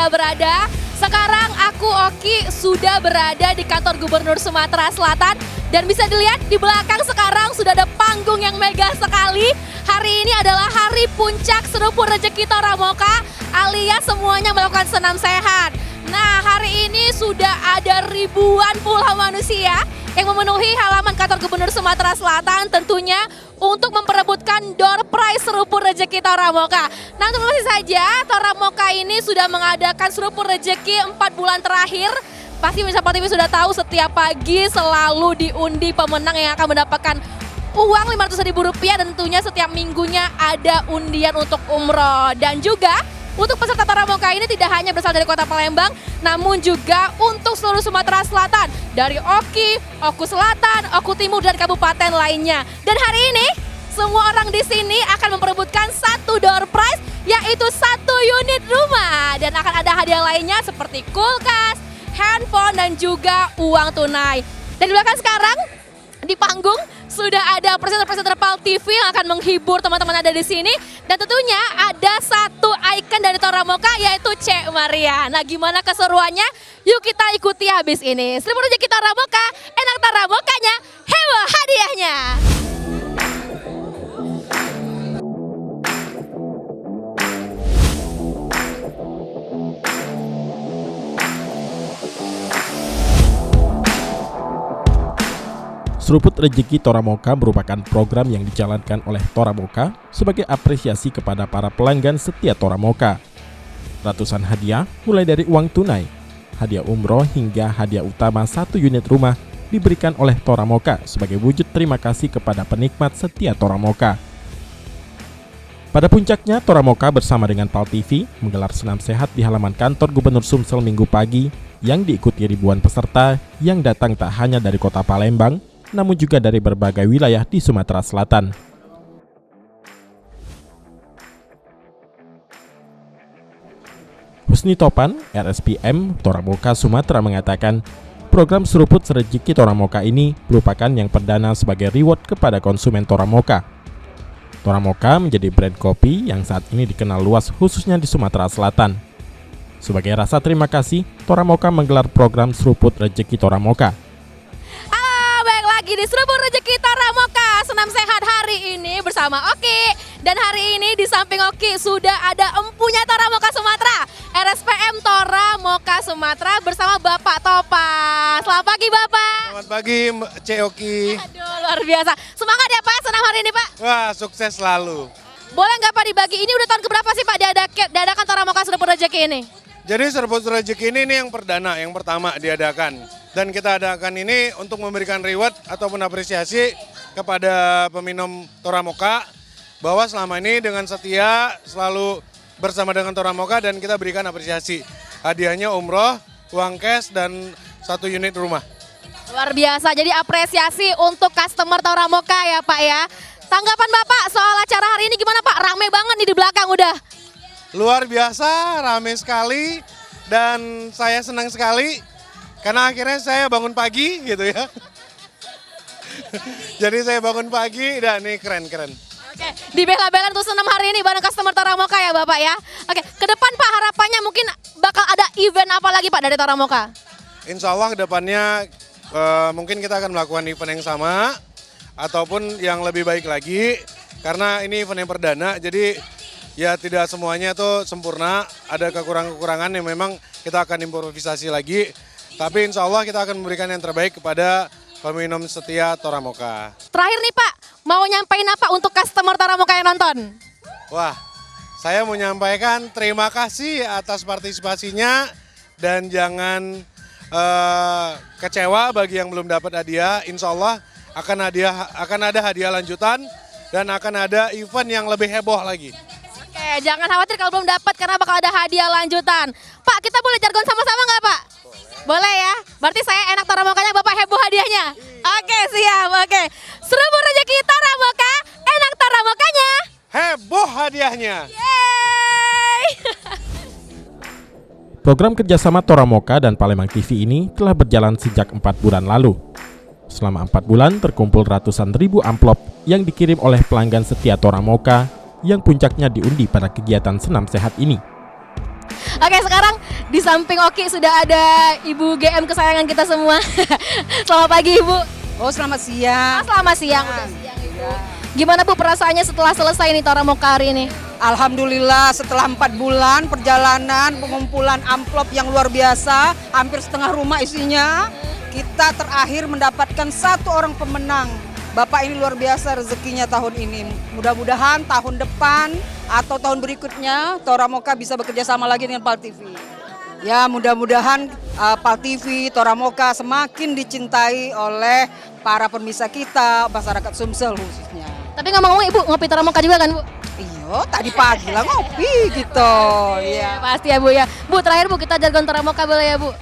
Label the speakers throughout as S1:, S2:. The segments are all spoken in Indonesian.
S1: sudah berada. Sekarang aku, Oki, sudah berada di kantor Gubernur Sumatera Selatan. Dan bisa dilihat di belakang sekarang sudah ada panggung yang mega sekali. Hari ini adalah hari puncak Seruput Rejeki Toramoka, alias semuanya melakukan senam sehat. Nah, hari ini sudah ada ribuan puluhan manusia yang memenuhi halaman kantor Gubernur Sumatera Selatan tentunya untuk memperebutkan door prize Seruput Rejeki Toramoka. Nah, untuk saja Toramoka ini sudah mengadakan Seruput Rejeki 4 bulan terakhir. Pasti Sobat TV sudah tahu setiap pagi selalu diundi pemenang yang akan mendapatkan uang Rp500.000 dan tentunya setiap minggunya ada undian untuk umroh. Dan juga untuk peserta Toramoka ini tidak hanya berasal dari kota Palembang, namun juga untuk seluruh Sumatera Selatan. Dari Oki, Oku Selatan, Oku Timur, dan kabupaten lainnya. Dan hari ini semua orang di sini akan memperebutkan satu door prize, yaitu 1 unit rumah. Dan akan ada hadiah lainnya seperti kulkas, handphone, dan juga uang tunai. Dan di belakang sekarang, di panggung, sudah ada presenter-presenter PAL TV yang akan menghibur teman-teman ada di sini. Dan tentunya ada satu ikon dari Toramoka, yaitu Cek Maria. Nah, gimana keseruannya? Yuk kita ikuti habis ini. Seruput Rejeki Toramoka, enak Toramokanya, heboh hadiahnya.
S2: Seruput Rejeki Toramoka merupakan program yang dijalankan oleh Toramoka sebagai apresiasi kepada para pelanggan setia Toramoka. Ratusan hadiah mulai dari uang tunai, hadiah umroh hingga hadiah utama 1 unit rumah diberikan oleh Toramoka sebagai wujud terima kasih kepada penikmat setia Toramoka. Pada puncaknya, Toramoka bersama dengan PAL TV menggelar senam sehat di halaman kantor Gubernur Sumsel Minggu pagi yang diikuti ribuan peserta yang datang tak hanya dari kota Palembang, namun juga dari berbagai wilayah di Sumatera Selatan. Husni Topan, RSPM Toramoka Sumatera mengatakan, program Seruput Rejeki Toramoka ini merupakan yang perdana sebagai reward kepada konsumen Toramoka. Toramoka menjadi brand kopi yang saat ini dikenal luas khususnya di Sumatera Selatan. Sebagai rasa terima kasih, Toramoka menggelar program Seruput Rejeki Toramoka.
S1: Lagi di Seruput Rejeki Toramoka, senam sehat hari ini bersama Oki. Dan hari ini di samping Oki sudah ada empunya Toramoka Sumatera, RSPM Toramoka Sumatera bersama Bapak Topan. Selamat pagi Bapak.
S3: Selamat pagi Cek Oki.
S1: Aduh, luar biasa. Semangat ya Pak senam hari ini Pak.
S3: Wah, sukses selalu.
S1: Boleh nggak Pak dibagi, ini udah tahun keberapa sih Pak diadakan Toramoka Seruput Rejeki ini?
S3: Jadi Seruput Rejeki ini yang perdana, yang pertama diadakan. Dan kita adakan ini untuk memberikan reward ataupun apresiasi kepada peminum Toramoka bahwa selama ini dengan setia selalu bersama dengan Toramoka dan kita berikan apresiasi. Hadiahnya umroh, uang cash, dan 1 unit rumah.
S1: Luar biasa, jadi apresiasi untuk customer Toramoka ya Pak ya. Tanggapan Bapak soal acara hari ini gimana Pak? Rame banget nih di belakang udah.
S3: Luar biasa, rame sekali dan saya senang sekali. Karena akhirnya saya bangun pagi gitu ya. Jadi saya bangun pagi dan ini keren-keren.
S1: Oke, dibela-belain untuk senam hari ini bareng customer Toramoka ya Bapak ya. Oke, ke depan Pak harapannya mungkin bakal ada event apa lagi Pak dari Toramoka?
S3: Insya Allah ke depannya mungkin kita akan melakukan event yang sama ataupun yang lebih baik lagi. Karena ini event yang perdana jadi ya tidak semuanya tuh sempurna. Ada kekurangan-kekurangan yang memang kita akan improvisasi lagi. Tapi insya Allah kita akan memberikan yang terbaik kepada peminum setia Toramoka.
S1: Terakhir nih Pak, mau nyampein apa untuk customer Toramoka yang nonton?
S3: Wah, saya mau menyampaikan terima kasih atas partisipasinya dan jangan kecewa bagi yang belum dapat hadiah. Insya Allah akan ada hadiah lanjutan dan akan ada event yang lebih heboh lagi.
S1: Oke, jangan khawatir kalau belum dapat karena bakal ada hadiah lanjutan. Pak, kita boleh jargon sama-sama nggak Pak? Boleh ya, berarti saya enak Toramokanya, Bapak heboh hadiahnya. Oke, siap, oke. Seruput Rejeki Toramoka, enak Toramokanya,
S3: heboh hadiahnya.
S1: Yeay!
S2: Program kerjasama Toramoka dan Palembang TV ini telah berjalan sejak 4 bulan lalu. Selama 4 bulan terkumpul ratusan ribu amplop yang dikirim oleh pelanggan setia Toramoka yang puncaknya diundi pada kegiatan senam sehat ini.
S1: Oke, sekarang di samping Oki sudah ada Ibu GM kesayangan kita semua. Selamat pagi Ibu.
S4: Oh, selamat siang.
S1: Selamat siang. Udah siang Ibu. Gimana Bu perasaannya setelah selesai nih Toramoka hari ini?
S4: Alhamdulillah setelah 4 bulan perjalanan pengumpulan amplop yang luar biasa, hampir setengah rumah isinya, kita terakhir mendapatkan 1 orang pemenang. Bapak ini luar biasa rezekinya tahun ini. Mudah-mudahan tahun depan atau tahun berikutnya Toramoka bisa bekerja sama lagi dengan PAL TV. Ya, mudah-mudahan PAL TV, Toramoka semakin dicintai oleh para pemirsa kita, masyarakat Sumsel khususnya.
S1: Tapi ngomong-ngomong Ibu ngopi Toramoka juga kan Bu?
S4: Iya, tadi pagi lah ngopi gitu. Iya.
S1: Pasti ya Bu ya. Bu terakhir Bu kita jargon Toramoka boleh ya Bu?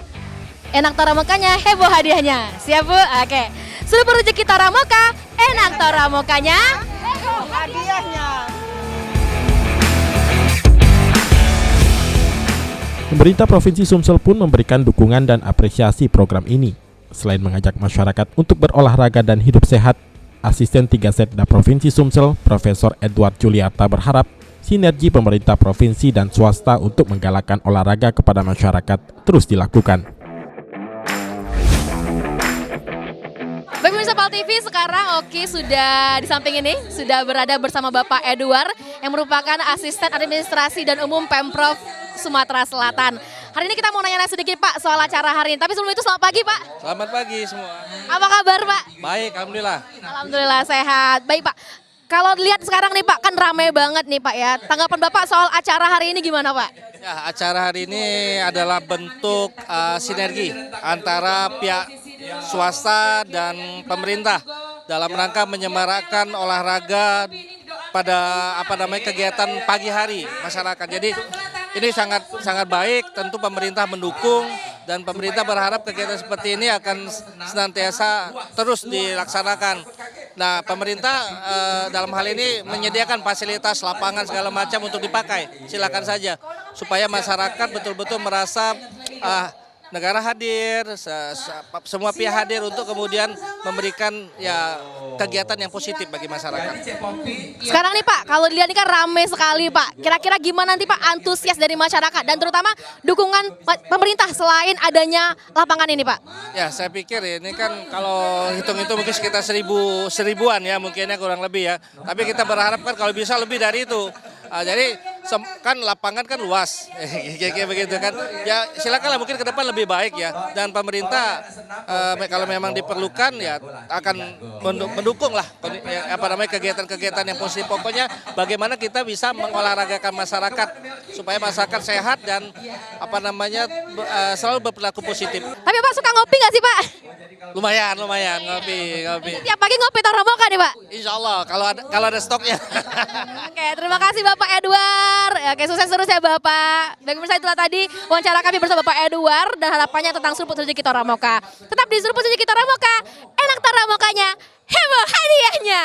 S1: Enak Toramokanya, heboh hadiahnya. Siap Bu? Oke. Sudah berrezeki Toramoka, enak Toramokanya, heboh
S4: Hadiahnya.
S2: Pemerintah Provinsi Sumsel pun memberikan dukungan dan apresiasi program ini. Selain mengajak masyarakat untuk berolahraga dan hidup sehat, Asisten 3 Setda Provinsi Sumsel, Profesor Edward Juliarta berharap sinergi pemerintah provinsi dan swasta untuk menggalakkan olahraga kepada masyarakat terus dilakukan.
S1: Baik pemirsa PAL TV, sekarang Oki sudah di samping ini, sudah berada bersama Bapak Edward yang merupakan Asisten Administrasi dan Umum Pemprov Sumatera Selatan. Hari ini kita mau nanya sedikit Pak soal acara hari ini, tapi sebelum itu selamat pagi Pak.
S5: Selamat pagi semua.
S1: Apa kabar Pak?
S5: Baik, alhamdulillah.
S1: Alhamdulillah sehat. Baik Pak, kalau dilihat sekarang nih Pak, kan ramai banget nih Pak ya. Tanggapan Bapak soal acara hari ini gimana Pak?
S5: Ya, acara hari ini adalah bentuk sinergi antara pihak swasta dan pemerintah dalam rangka menyemarakkan olahraga pada kegiatan pagi hari masyarakat. Jadi ini sangat baik, tentu pemerintah mendukung dan pemerintah berharap kegiatan seperti ini akan senantiasa terus dilaksanakan. Nah, pemerintah dalam hal ini menyediakan fasilitas lapangan segala macam untuk dipakai. Silakan saja supaya masyarakat betul-betul merasa negara hadir, semua pihak hadir untuk kemudian memberikan ya kegiatan yang positif bagi masyarakat.
S1: Sekarang nih Pak, kalau dilihat ini kan ramai sekali Pak. Kira-kira gimana nanti Pak antusias dari masyarakat dan terutama dukungan pemerintah selain adanya lapangan ini Pak?
S5: Ya, saya pikir ini kan kalau hitung-hitung mungkin sekitar seribuan ya mungkinnya kurang lebih ya. Tapi kita berharap kan kalau bisa lebih dari itu. Jadi kan lapangan kan luas, kayak begitu kan. Ya silakanlah mungkin ke depan lebih baik ya. Dan pemerintah kalau memang diperlukan ya akan mendukung lah kegiatan-kegiatan yang positif. Pokoknya bagaimana kita bisa mengolahragakan masyarakat supaya masyarakat sehat dan selalu berperilaku positif.
S1: Tapi Pak suka ngopi nggak sih Pak?
S5: Lumayan ngopi.
S1: Tiap pagi ngopi Toramoka nih Pak?
S5: Insya Allah kalau ada stoknya.
S1: Oke, terima kasih Bapak Edward. Oke, sukses terus ya Bapak. Baik pemirsa, itulah tadi wawancara kami bersama Bapak Edward dan harapannya tentang Seruput Rezeki Toramoka. Tetap di Seruput Rezeki Toramoka, enak Toramokanya, heboh hadiahnya.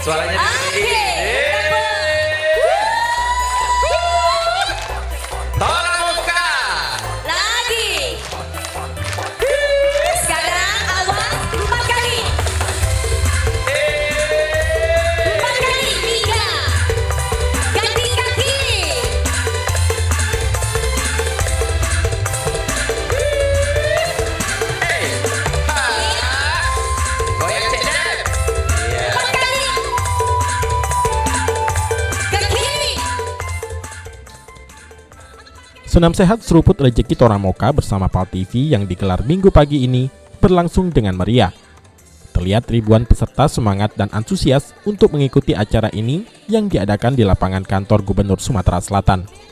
S6: Suaranya Toramoka
S7: lagi. Sekarang awas 4 kali. 4 kali 3. Ganti kaki.
S2: Senam sehat seruput rejeki Toramoka bersama PAL TV yang digelar Minggu pagi ini berlangsung dengan meriah. Terlihat ribuan peserta semangat dan antusias untuk mengikuti acara ini yang diadakan di lapangan kantor Gubernur Sumatera Selatan.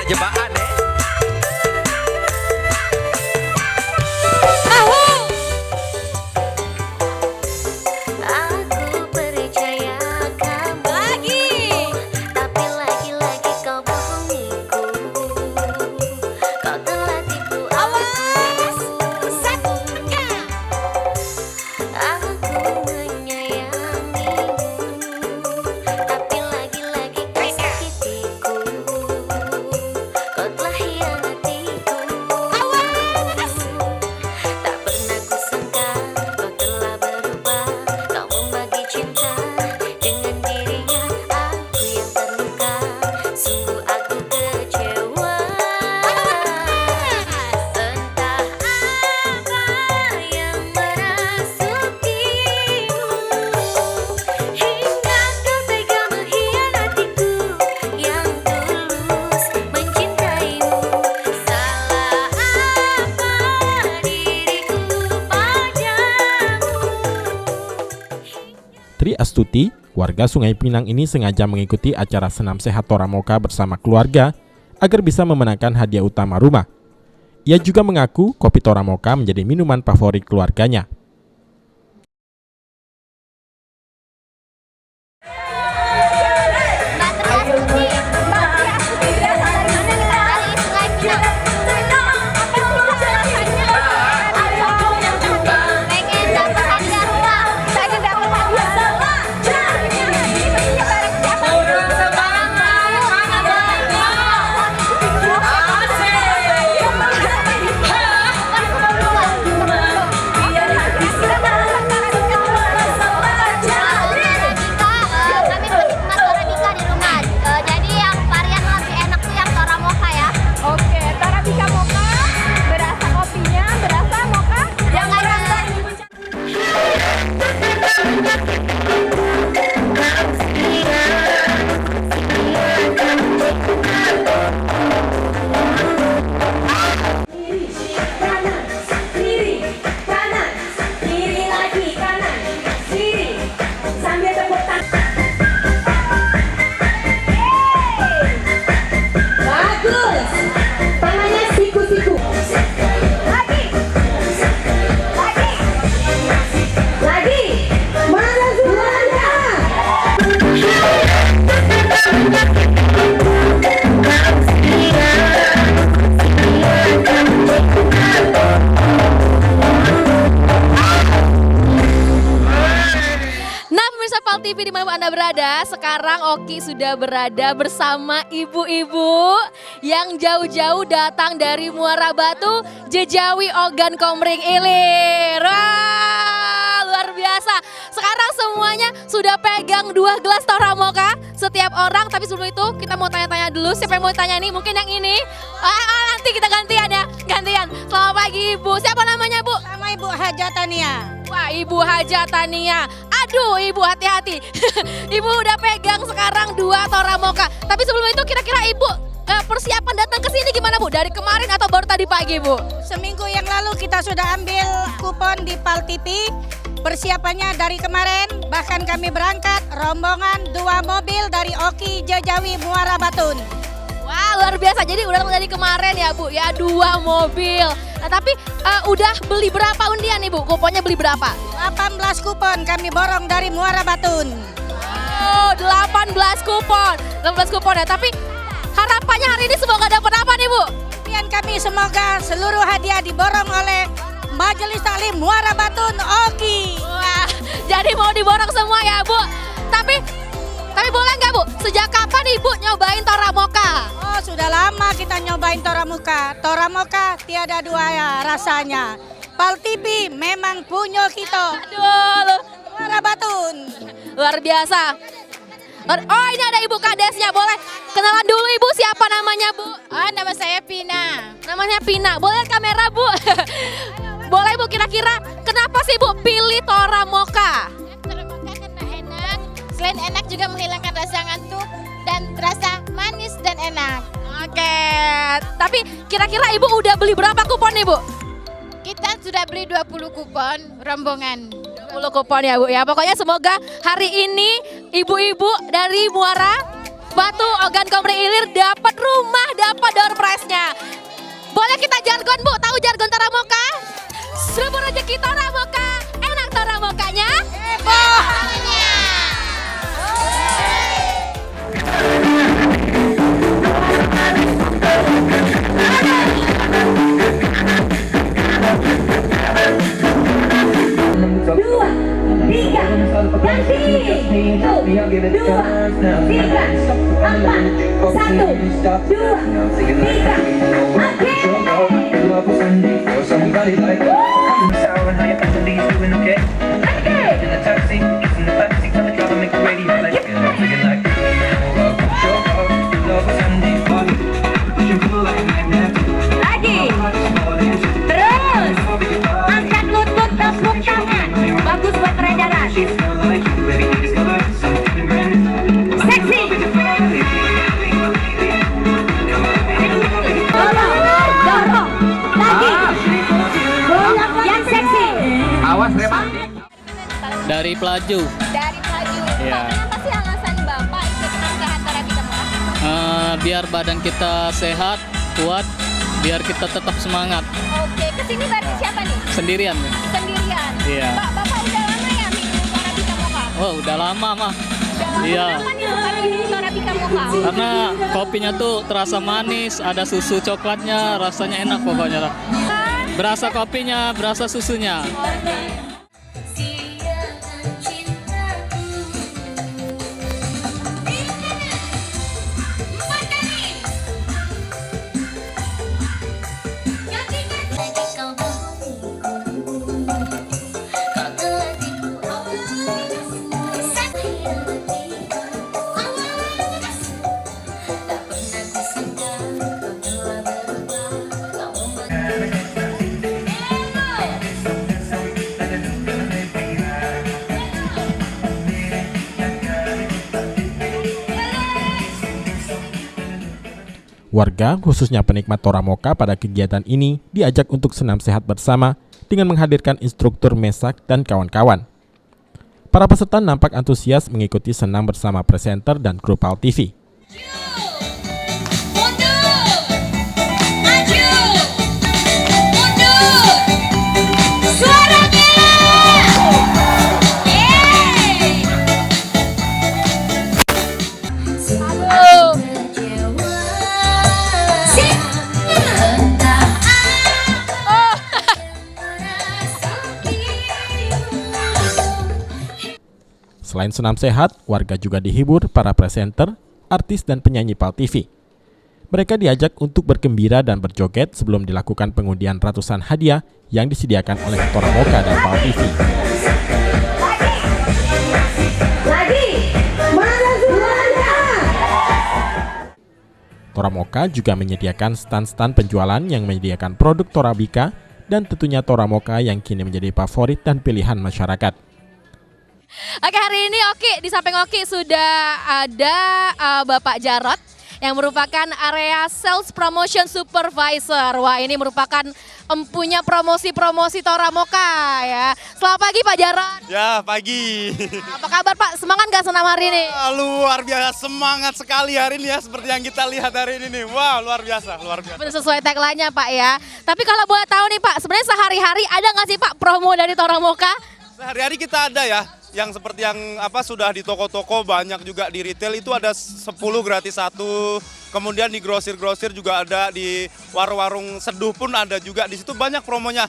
S6: Jebakan
S7: Aku percaya kamu lagi, tapi lagi-lagi kau bohongiku. Kau telah tipu aku. Aku menyayangimu, tapi lagi-lagi kau sakitiku. Kau telah hianatiku. Tak pernah kusangka kau telah berubah. Kau membagi cinta dengan dirinya. Aku yang terluka, sungguh aku kecewa. Entah apa yang merasukimu, hingga kau tega mengkhianatiku yang tulus mencintaimu. Salah apa diriku padamu?
S2: Tri Astuti, warga Sungai Pinang ini sengaja mengikuti acara senam sehat Toramoka bersama keluarga agar bisa memenangkan hadiah utama rumah. Ia juga mengaku kopi Toramoka menjadi minuman favorit keluarganya.
S7: Jadi yang varian lebih enak tuh yang Toramoka ya.
S1: Oke, Torabika Moka, berasa kopinya, berasa moka.
S7: Yang rasa
S8: Kiri, kanan, kiri lagi, kanan, kiri, sambil tepuk tangan. Bagus, tangannya siku-siku. Lagi, mana suaranya?
S1: Nah, pemirsa PAL TV dimanapun Anda berada, sekarang Oki sudah berada bersama ibu-ibu yang jauh-jauh datang dari Muara Batu, Jejawi, Ogan Komering Ilir. Wah, luar biasa. Sekarang semuanya sudah pegang 2 gelas Toramoka setiap orang. Tapi sebelum itu kita mau tanya-tanya dulu. Siapa yang mau tanya nih? Mungkin yang ini. Nanti kita gantian ya, gantian. Selamat pagi Ibu. Siapa namanya Bu?
S4: Sama Ibu Hajatania.
S1: Wah, Ibu Hajatania. Aduh, Ibu hati-hati. Ibu udah pegang sekarang 2 Toramoka. Tapi sebelum itu kira-kira Ibu persiapan datang ke sini gimana Bu? Dari kemarin atau baru tadi tadi pagi, Bu?
S4: Seminggu yang lalu kita sudah ambil kupon di PAL TV. Persiapannya dari kemarin, bahkan kami berangkat rombongan 2 mobil dari Oki Jajawi Muara Batun.
S1: Wah, luar biasa. Jadi udah dari kemarin ya, Bu, ya 2 mobil. Nah, tapi udah beli berapa undian nih, Bu? Kuponnya beli berapa?
S4: 18 kupon kami borong dari Muara Batun.
S1: Oh, 18 kupon. 18 kupon ya. Tapi harapannya hari ini semoga dapat apa nih, Bu?
S4: Impian kami semoga seluruh hadiah diborong oleh Majelis Taklim Muara Batun Oki.
S1: Wah, jadi mau diborong semua ya, Bu. Tapi boleh nggak, Bu? Sejak kapan Ibu nyobain Toramoka?
S4: Oh, sudah lama kita nyobain Toramoka. Toramoka tiada dua ya rasanya. PAL TV memang punya kita.
S1: Aduh,
S4: Muara Batun.
S1: luar biasa. Oh, ini ada Ibu Kadesnya. Boleh kenalan dulu, Ibu, siapa namanya, Bu?
S6: Oh, nama saya Pina.
S1: Namanya Pina. Boleh kamera, Bu? Boleh, Bu, kira-kira kenapa sih, Bu, pilih Toramoka?
S6: Toramoka karena enak. Selain enak juga menghilangkan rasa ngantuk dan rasa manis dan enak.
S1: Oke, tapi kira-kira Ibu udah beli berapa kupon nih, Bu?
S6: Kita sudah beli 20 kupon rombongan.
S1: 20 kupon ya, Bu, ya. Pokoknya semoga hari ini ibu-ibu dari Muara Batu Ogan Komering Ilir dapat rumah, dapat door prize-nya. Boleh kita jargon, Bu? Tahu jargon Toramoka? Serbu rezeki Toramoka, enak Toramokanya.
S8: Dua, tiga, ganti. Satu, dua, tiga, empat, satu, dua, tiga, lagi. Terus, angkat lutut, tepuk tangan. Bagus buat peredaran. Seksi. Dorong. Lagi. Yang seksi.
S9: Dari Pelaju.
S6: Dari Pelaju.
S9: Iya.
S6: Kenapa sih alasan Bapak ikut Sehat Toramoka Murah?
S9: Biar badan kita sehat, kuat, biar kita tetap semangat.
S6: Oke, kesini bareng siapa nih?
S9: Sendirian nih.
S6: Sendirian.
S9: Iya.
S6: Bapak udah lama ya minum Toramoka Murah?
S9: Oh, udah lama mah. Iya.
S6: Kenapa nih suka minum Toramoka Murah?
S9: Karena kopinya tuh terasa manis, ada susu coklatnya, rasanya enak pokoknya lah. Berasa kopinya, berasa susunya.
S2: Warga, khususnya penikmat Toramoka pada kegiatan ini, diajak untuk senam sehat bersama dengan menghadirkan instruktur Mesak dan kawan-kawan. Para peserta nampak antusias mengikuti senam bersama presenter dan kru PAL TV. Selain senam sehat, warga juga dihibur para presenter, artis, dan penyanyi PAL TV. Mereka diajak untuk bergembira dan berjoget sebelum dilakukan pengundian ratusan hadiah yang disediakan oleh Toramoka dan PAL TV.
S8: Lagi. Mana suaranya?
S2: Toramoka juga menyediakan stand-stand penjualan yang menyediakan produk Torabika dan tentunya Toramoka yang kini menjadi favorit dan pilihan masyarakat.
S1: Oke, hari ini Oki, di samping Oki sudah ada Bapak Jarot yang merupakan area Sales Promotion Supervisor. Wah, ini merupakan empunya promosi-promosi Toramoka ya. Selamat pagi Pak Jarod.
S10: Ya, pagi.
S1: Apa kabar Pak? Semangat nggak senam hari ini?
S10: Luar biasa, semangat sekali hari ini ya, seperti yang kita lihat hari ini nih. Wah, luar biasa, luar biasa.
S1: Benar sesuai tagline-nya Pak ya. Tapi kalau boleh tahu nih Pak, sebenarnya sehari-hari ada nggak sih Pak promo dari Toramoka?
S10: Sehari-hari kita ada ya, yang seperti yang sudah di toko-toko, banyak juga di retail itu ada 10 gratis 1. Kemudian di grosir-grosir juga ada, di warung-warung seduh pun ada juga. Di situ banyak promonya.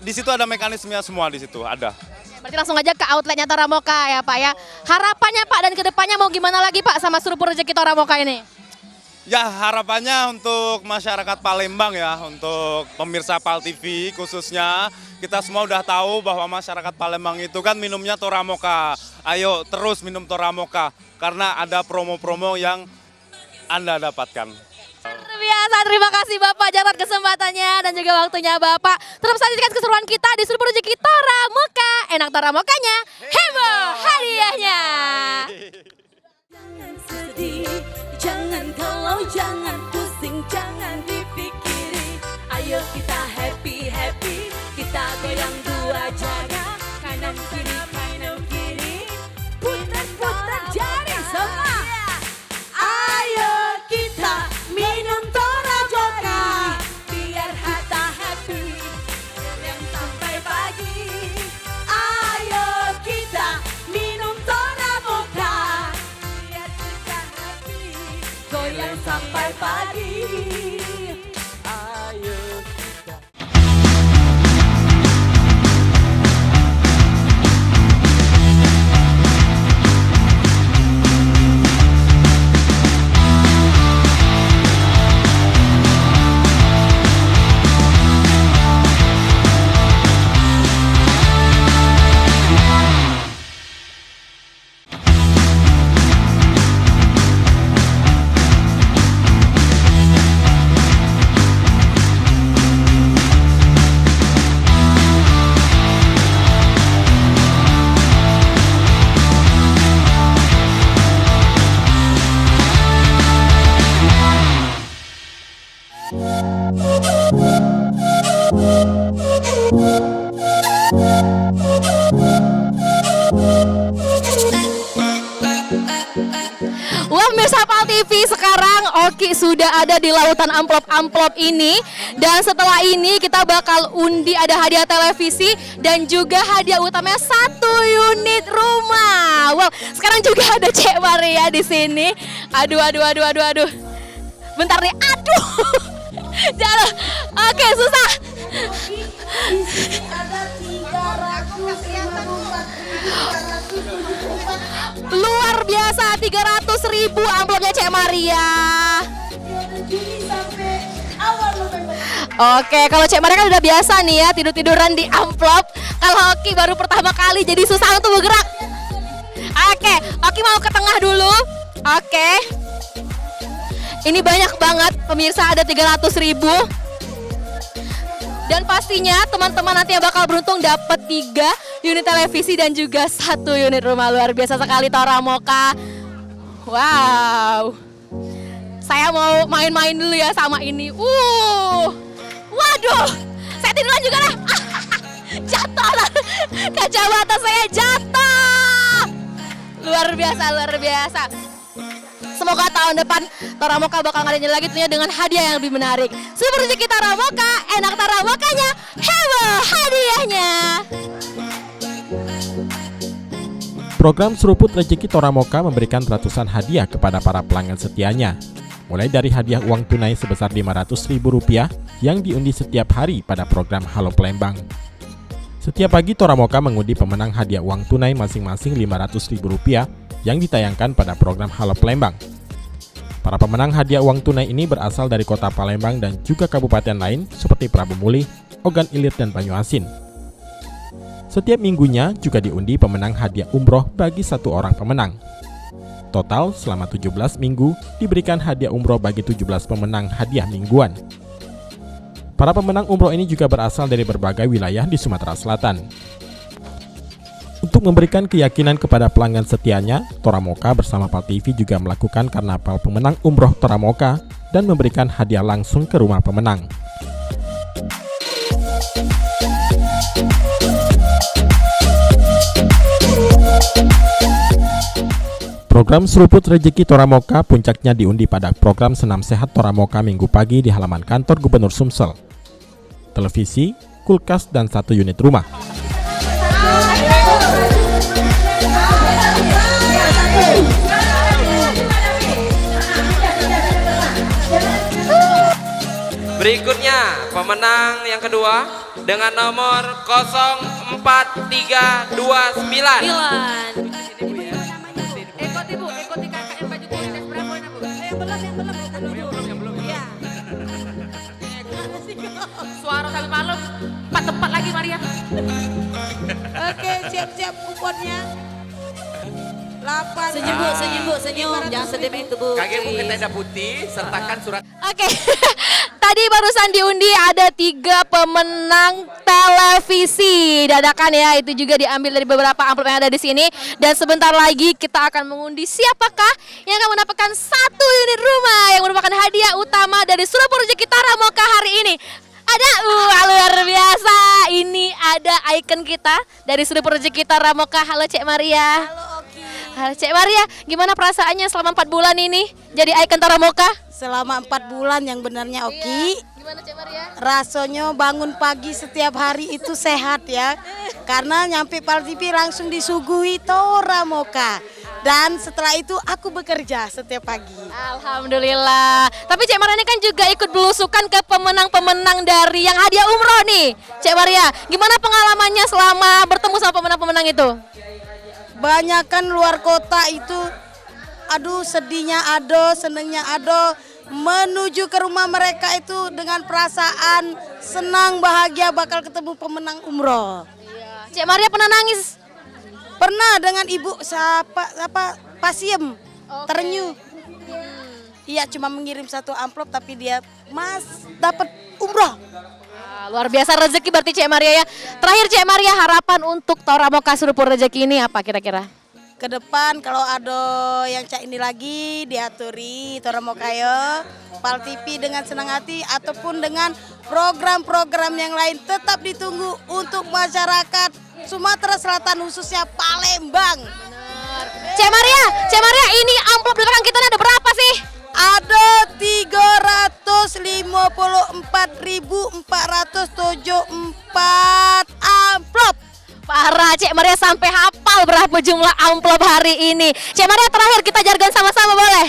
S10: Di situ ada mekanismenya semua, di situ ada.
S1: Berarti langsung aja ke outletnya Toramoka ya Pak ya. Harapannya Pak dan kedepannya mau gimana lagi Pak sama Seruput Rezeki Toramoka ini?
S10: Ya, harapannya untuk masyarakat Palembang ya, untuk pemirsa PAL TV khususnya, kita semua udah tahu bahwa masyarakat Palembang itu kan minumnya Toramoka. Ayo terus minum Toramoka karena ada promo-promo yang Anda dapatkan.
S1: Luar biasa, terima kasih Bapak Jarod kesempatannya dan juga waktunya Bapak. Tetap saksikan keseruan kita di Seruput Rezeki Toramoka. Enak Toramokanya, heboh hadiahnya.
S11: Jangan sedih, jangan galau, jangan pusing, jangan dipikiri. Ayo kita happy, kita goyang dua jari, kanan kiri, putar jari semua. Ayo kita minum Toramoka, biar kita happy, yang sampai pagi. Ayo kita minum Toramoka, biar kita happy, goyang sampai pagi. Ayo kita.
S1: Wah, pemirsa PAL TV, sekarang Oki sudah ada di lautan amplop-amplop ini. Dan setelah ini kita bakal undi, ada hadiah televisi dan juga hadiah utamanya 1 unit rumah. Wow, sekarang juga ada Cek Maria di sini. Aduh. Bentar nih, aduh. Jangan. Oke, susah. Luar biasa, 300.000 amplopnya Cek Maria. Oke, kalau Cek Maria kan udah biasa nih ya tidur-tiduran di amplop. Kalau Oki baru pertama kali jadi susah untuk bergerak. Oke, Oki mau ke tengah dulu. Oke. Ini banyak banget pemirsa, ada 300.000. Dan pastinya teman-teman nanti yang bakal beruntung dapat 3 unit televisi dan juga 1 unit rumah. Luar biasa sekali Toramoka. Wow. Saya mau main-main dulu ya sama ini. Waduh. Saya tiduran juga lah. Jatuh lah. Kacamata saya jatuh. Luar biasa. Semoga tahun depan Toramoka bakal ngadain lagi tentunya dengan hadiah yang lebih menarik. Seruput Rezeki Toramoka, enak Toramokanya, heboh hadiahnya.
S2: Program Seruput Rezeki Toramoka memberikan ratusan hadiah kepada para pelanggan setianya. Mulai dari hadiah uang tunai sebesar Rp500.000 yang diundi setiap hari pada program Halo Palembang. Setiap pagi Toramoka mengundi pemenang hadiah uang tunai masing-masing Rp500.000 yang ditayangkan pada program Halo Palembang. Para pemenang hadiah uang tunai ini berasal dari kota Palembang dan juga kabupaten lain seperti Prabu Muli, Ogan Ilir, dan Banyuasin. Setiap minggunya juga diundi pemenang hadiah umroh bagi 1 orang pemenang. Total selama 17 minggu diberikan hadiah umroh bagi 17 pemenang hadiah mingguan. Para pemenang umroh ini juga berasal dari berbagai wilayah di Sumatera Selatan. Untuk memberikan keyakinan kepada pelanggan setianya, Toramoka bersama Pal TV juga melakukan karnaval pemenang umroh Toramoka dan memberikan hadiah langsung ke rumah pemenang. Program Seruput Rezeki Toramoka puncaknya diundi pada program Senam Sehat Toramoka Minggu pagi di halaman kantor Gubernur Sumsel. Televisi, kulkas, dan 1 unit rumah.
S12: Berikutnya pemenang yang kedua dengan nomor 0439.
S1: Ikuti kakak yang baju kuning dan seberang poin, Bu. Belum. Iya. Suara sampai malam, 4 tempat lagi Maria.
S4: Oke, siap-siap kuponnya. 8.
S11: Senyum. Jangan sedih begitu, Bu.
S12: Kaget mungkin tenda putih, sertakan surat.
S1: Oke, tadi barusan diundi ada 3 pemenang televisi dadakan ya. Itu juga diambil dari beberapa amplop yang ada di sini. Dan sebentar lagi kita akan mengundi siapakah yang akan mendapatkan 1 unit rumah yang merupakan hadiah utama dari Seruput Rezeki Toramoka hari ini. Ada, luar biasa. Ini ada ikon kita dari Seruput Rezeki Toramoka. Halo Cek Maria. Halo Cek Maria, gimana perasaannya selama 4 bulan ini jadi ikon Toramoka?
S4: Selama 4 bulan yang benarnya Oki.
S1: Iya. Gimana Cek Maria?
S4: Rasanya bangun pagi setiap hari itu sehat ya. Karena nyampe Pal TV langsung disuguhi Toramoka. Dan setelah itu aku bekerja setiap pagi.
S1: Alhamdulillah. Tapi Cek Maria ini kan juga ikut belusukan ke pemenang-pemenang dari yang hadiah umroh nih. Cek Maria, gimana pengalamannya selama bertemu sama pemenang-pemenang itu?
S4: Banyakan luar kota itu, aduh sedihnya ada, senengnya ada. Menuju ke rumah mereka itu dengan perasaan senang, bahagia bakal ketemu pemenang umroh.
S1: Cek Maria pernah nangis?
S4: Pernah dengan ibu siapa Pasiem, Terenyu. Iya cuma mengirim 1 amplop tapi dia Mas dapat umroh.
S1: Luar biasa rezeki berarti Cek Maria ya. Terakhir Cek Maria, harapan untuk Toramoka Seruput Rezeki ini apa kira-kira?
S4: Ke depan kalau ada yang cak ini lagi diaturi Toramoka ya, Pal TV dengan senang hati ataupun dengan program-program yang lain tetap ditunggu untuk masyarakat Sumatera Selatan khususnya Palembang.
S1: Cek Maria ini amplop di belakang kita ada berapa sih?
S4: Ada 354.474 amplop.
S1: Parah, Cek Maria sampai hafal berapa jumlah amplop hari ini. Cek Maria terakhir kita jargon sama-sama boleh?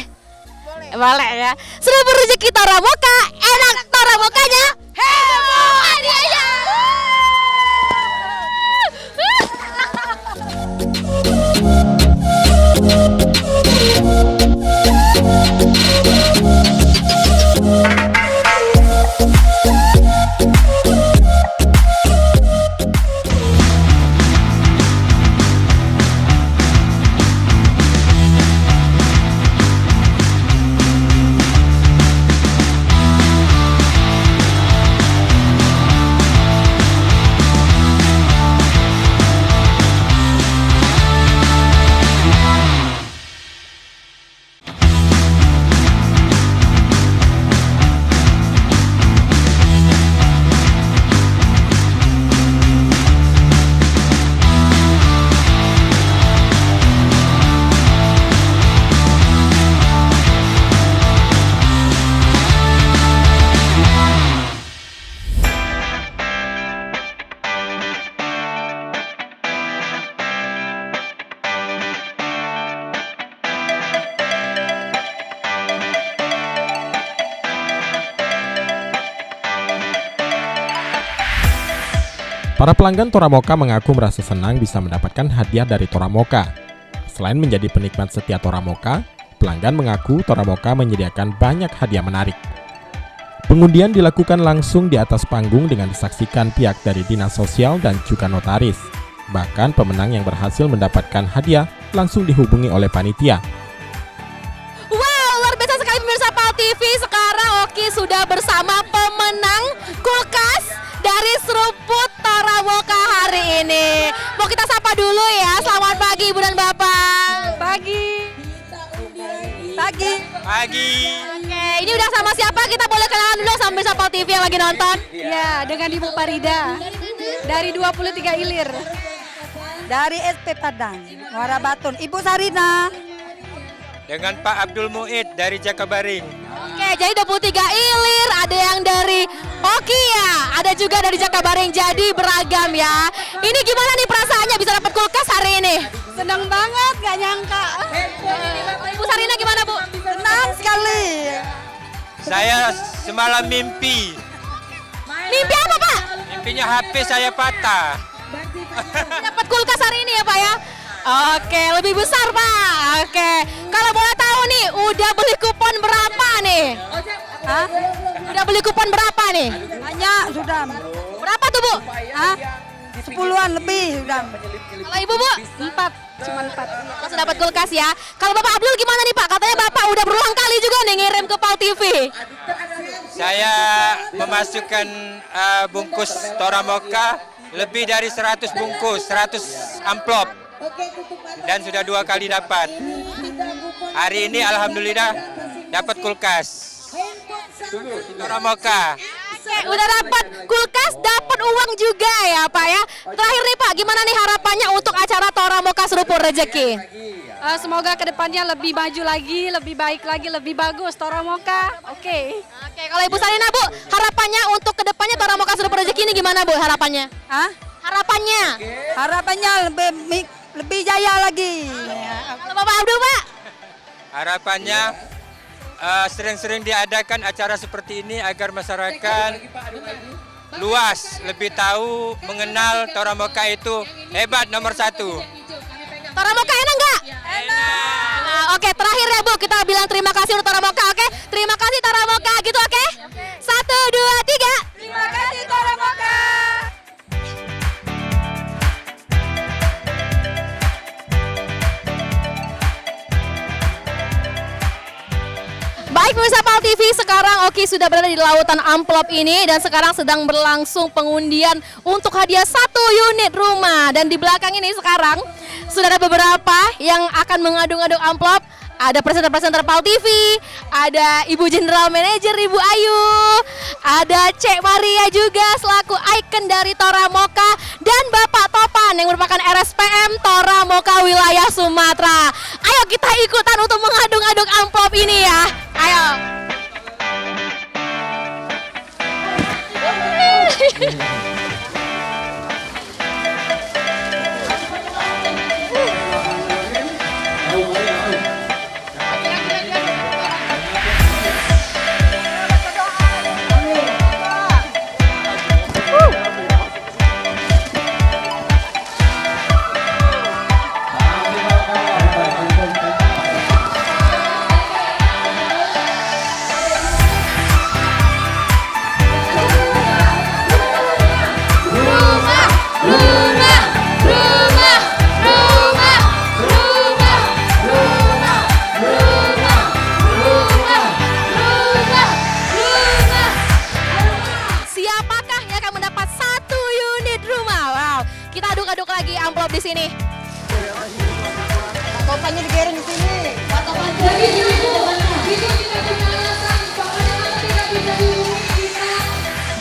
S1: Boleh ya. Seruput Rezeki Toramoka, enak Toramokanya, heboh hadiahnya.
S2: Para pelanggan Toramoka mengaku merasa senang bisa mendapatkan hadiah dari Toramoka. Selain menjadi penikmat setia Toramoka, pelanggan mengaku Toramoka menyediakan banyak hadiah menarik. Pengundian dilakukan langsung di atas panggung dengan disaksikan pihak dari Dinas Sosial dan juga notaris. Bahkan pemenang yang berhasil mendapatkan hadiah langsung dihubungi oleh panitia.
S1: Wow, luar biasa sekali pemirsa Pal TV. Sekarang Oki sudah bersama pemenang kulkas dari Seruput Toramoka hari hari ini. Mau kita sapa dulu ya. Selamat pagi Ibu dan Bapak.
S4: Pagi. Pagi.
S12: Pagi.
S1: Oke, ini udah sama siapa? Kita boleh kenalan dulu sambil Sapal TV yang lagi nonton.
S4: Ya, dengan Ibu Farida. Dari 23 Ilir. Dari SP Padang, Muara Batun. Ibu Sarina.
S12: Dengan Pak Abdul Muid dari Jakabaring.
S1: Oke, jadi 23 Ilir, ada yang dari Oki ya, ada juga dari Jakabaring, jadi beragam ya. Ini gimana nih perasaannya bisa dapat kulkas hari ini?
S4: Senang banget, gak nyangka.
S1: Ibu Sarina gimana Bu?
S4: Senang sekali.
S12: Saya semalam mimpi.
S1: Mimpi apa Pak?
S12: Mimpinya HP saya patah.
S1: Dapat kulkas hari ini ya Pak ya? Oke, lebih besar Pak. Oke, kalau boleh tahu nih, udah beli kupon berapa nih?
S4: Hah?
S1: Udah beli kupon berapa nih?
S4: Banyak sudah.
S1: Berapa tuh Bu?
S4: Hah? 10-an lebih sudah.
S1: Kalau Ibu Bu?
S4: 4, cuma 4.
S1: Langsung dapat kulkas ya. Kalau Bapak Abdul gimana nih Pak? Katanya Bapak udah berulang kali juga nih ngirim ke Pal TV.
S12: Saya memasukkan bungkus Toramoka lebih dari 100 bungkus, 100 amplop. Dan sudah 2 kali dapat. Hari ini alhamdulillah dapat kulkas. Toramoka.
S1: Oke, udah dapat kulkas, dapat uang juga ya Pak ya. Terakhir nih Pak, gimana nih harapannya untuk acara Toramoka Seruput Rezeki?
S4: Semoga kedepannya lebih maju lagi, lebih baik lagi, lebih bagus Toramoka. Oke.
S1: Oke, kalau Ibu Sarina Bu, harapannya untuk kedepannya Toramoka Seruput Rezeki ini gimana Bu harapannya?
S4: Hah?
S1: Harapannya?
S4: Harapannya lebih jaya lagi.
S1: Kalau Bapak Abdul Pak?
S12: Harapannya sering-sering diadakan acara seperti ini agar masyarakat luas, lebih tahu, mengenal Toramoka itu hebat nomor 1.
S1: Toramoka enak nggak? Enak. Nah, oke, terakhir ya Bu, kita bilang terima kasih untuk Toramoka, oke? Terima kasih Toramoka, gitu oke? 1, 2, 3. Terima kasih Toramoka. Baik pemirsa Pal TV, sekarang Oki sudah berada di lautan amplop ini dan sekarang sedang berlangsung pengundian untuk hadiah 1 unit rumah. Dan di belakang ini sekarang sudah ada beberapa yang akan mengaduk-aduk amplop. Ada presenter-presenter Pal TV, ada Ibu General Manager Ibu Ayu, ada Cek Maria juga selaku ikon dari Toramoka, dan Bapak Topan yang merupakan RSPM Toramoka wilayah Sumatera. Ayo kita ikutan untuk mengaduk-aduk amplop ini ya. Ayo. Siapakah yang akan mendapat 1 unit rumah? Wow, kita aduk-aduk lagi amplop di sini.
S4: Topannya digerin di sini.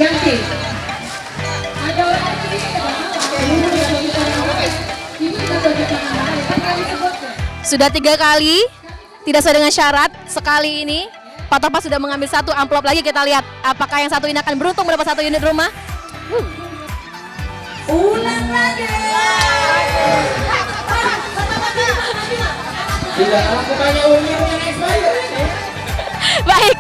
S8: Ganti.
S1: Sudah 3 kali, tidak sesuai dengan syarat. Sekali ini, Pak Topa sudah mengambil 1 amplop lagi. Kita lihat apakah yang 1 ini akan beruntung mendapat 1 unit rumah.
S8: Ulang lagi.
S1: Baik,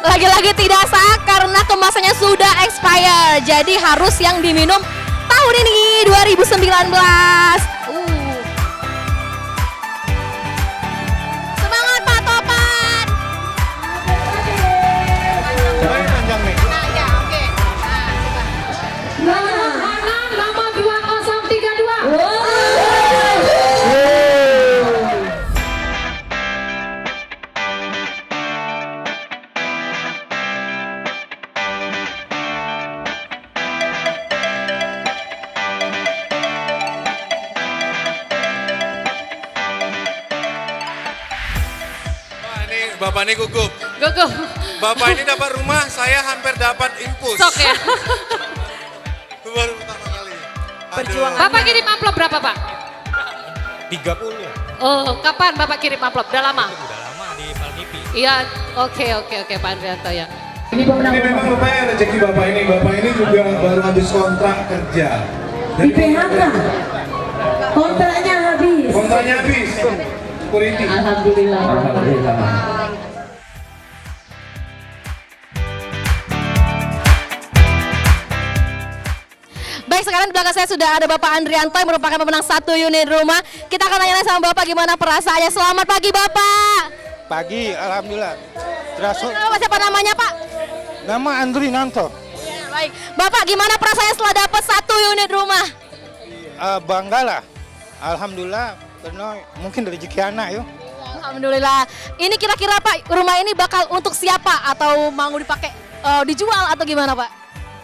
S1: lagi-lagi tidak sah karena kemasannya sudah expire. Jadi harus yang diminum tahun ini 2019. Semangat Pak Topan.
S3: Panjang nih.
S1: Nah, ya, oke.
S8: Nomor 2032.
S3: Bapak ini gugup.
S1: Gugup.
S3: Bapak ini dapat rumah, saya hampir dapat impus.
S1: Sok ya.
S3: Baru pertama kali.
S11: Perjuangan.
S8: Bapak kirim amplop berapa Pak?
S3: 30.
S8: Oh, kapan Bapak kirim amplop? Udah lama?
S12: Udah lama di Paltipi.
S8: Iya, oke Pak Andrianto ya.
S3: Ini memang lumayan rezeki Bapak ini. Bapak ini juga baru habis kontrak kerja.
S13: Di PHK. Kontraknya habis.
S3: Kontraknya habis. Security.
S13: Alhamdulillah.
S1: Baik, sekarang di belakang saya sudah ada Bapak Andrianto yang merupakan pemenang 1 unit rumah. Kita akan tanya sama Bapak gimana perasaannya. Selamat pagi Bapak.
S14: Pagi, alhamdulillah. Terasa.
S1: Siapa namanya Pak?
S14: Nama Andri Nanto.
S1: Baik, Bapak gimana perasaannya setelah dapat 1 unit rumah?
S14: Bangga lah. Alhamdulillah, karena mungkin rezeki anak yuk.
S1: Alhamdulillah. Ini kira-kira Pak, rumah ini bakal untuk siapa atau mau dipakai dijual atau gimana Pak?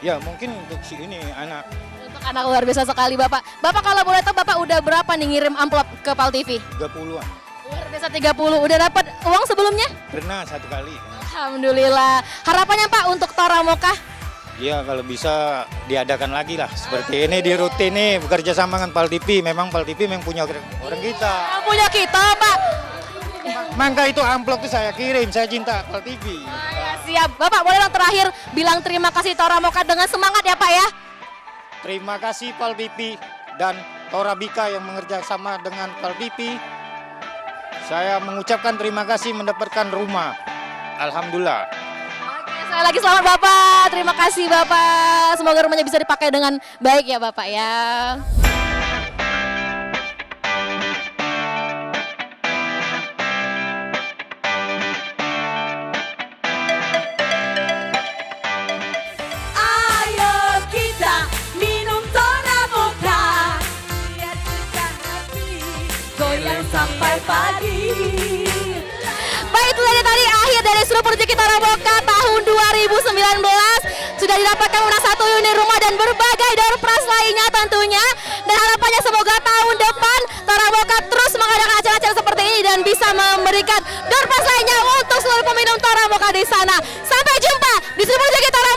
S14: Ya mungkin untuk si ini anak.
S1: Untuk anak luar biasa sekali Bapak. Bapak kalau boleh tahu Bapak udah berapa nih ngirim amplop ke Pal TV?
S14: 30-an.
S1: Luar biasa 30. Udah dapat uang sebelumnya?
S14: Pernah 1 kali.
S1: Alhamdulillah. Harapannya Pak untuk Tora Moka?
S14: Ya kalau bisa diadakan lagi lah. Seperti ini di rutin nih bekerja sama dengan Pal TV. Memang Pal TV memang punya orang kita.
S1: Yang punya kita Pak.
S14: Mangga itu amplop itu saya kirim. Saya cinta Pal TV.
S1: Ya, siap. Bapak boleh dong terakhir bilang terima kasih Tora Moka dengan semangat ya Pak ya.
S14: Terima kasih Pal TV dan Tora Bika yang mengerja sama dengan Pal TV. Saya mengucapkan terima kasih mendapatkan rumah. Alhamdulillah.
S1: Oke, sekali lagi selamat Bapak. Terima kasih Bapak. Semoga rumahnya bisa dipakai dengan baik ya Bapak ya.
S11: Ayo kita minum Tora Moka. Biar kita hati goyang sampai pagi.
S1: Baik, itu tadi akhir dari Super Rezeki Tora Moka tahun 2019. Sudah didapatkan menang 1 unit rumah dan berbagai door prize lainnya tentunya. Dan harapannya semoga tahun depan Tora Moka terus mengadakan acara-acara seperti ini dan bisa memberikan door prize lainnya untuk seluruh peminum Tora Moka di sana. Sampai jumpa di Super Rezeki Tora